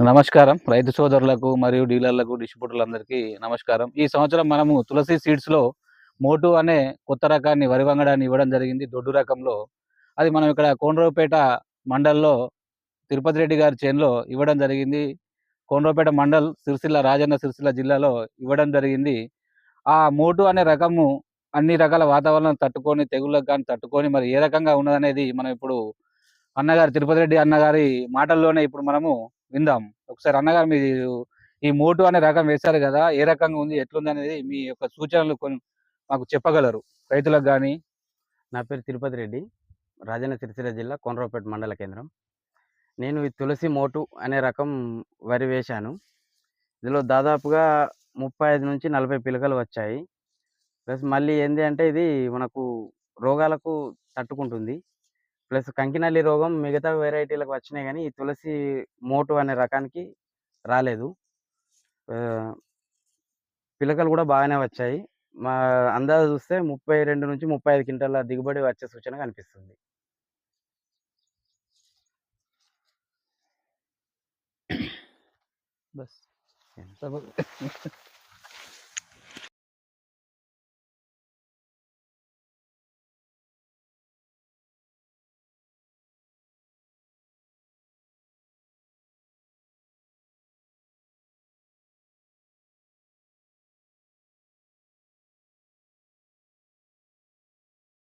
నమస్కారం. రైతు సోదరులకు మరియు డీలర్లకు, డిస్ట్రిబ్యూటర్లందరికీ నమస్కారం. ఈ సంవత్సరం మనము తులసి సీడ్స్‌లో మోటు అనే కొత్త రకాన్ని వరి వంగడాన్ని ఇవ్వడం జరిగింది. దొడ్డు రకంలో. అది మనం ఇక్కడ కోనరావుపేట మండల్‌లో తిరుపతి రెడ్డి గారి చేనులో ఇవ్వడం జరిగింది. కోనరావుపేట మండల్ రాజన్న సిరిసిల్ల జిల్లాలో ఇవ్వడం జరిగింది. ఆ మోటు అనే రకము అన్ని రకాల వాతావరణం తట్టుకొని, తెగుళ్ళకు గాని తట్టుకొని మరి ఏ రకంగా ఉన్నదనేది మనం ఇప్పుడు అన్నగారు తిరుపతి రెడ్డి అన్నగారి మాటల్లోనే ఇప్పుడు మనము విందాం. ఒకసారి అన్నగారు మీరు ఈ మోటు అనే రకం వేశారు గదా! ఏ రకంగా ఉంది? ఎట్లుందనేది మీ యొక్క సూచనలు మాకు చెప్పగలరు. రైతులకు గాని. నా పేరు తిరుపతి రెడ్డి. రాజన్న సిరిసిల్ల జిల్లా కోనరావుపేట మండల కేంద్రం. నేను ఈ తులసి మోటు అనే రకం వరి వేశాను. ఇందులో దాదాపుగా 35-40 పిలకలు వచ్చాయి. ప్లస్ మళ్ళీ ఏంది అంటే ఇది మనకు రోగాలకు తట్టుకుంటుంది. ప్లస్ కంకినల్లి రోగం మిగతా వెరైటీలకు వచ్చినాయి గానీ, ఈ తులసి మోటు అనే రకానికి రాలేదు. ఆహ్, పిలకలు గూడా బాగానే వచ్చాయి. మా అందాజు చూస్తే 32-35 క్వింటాల దిగుబడి వచ్చే సూచన కనిపిస్తుంది. బస్.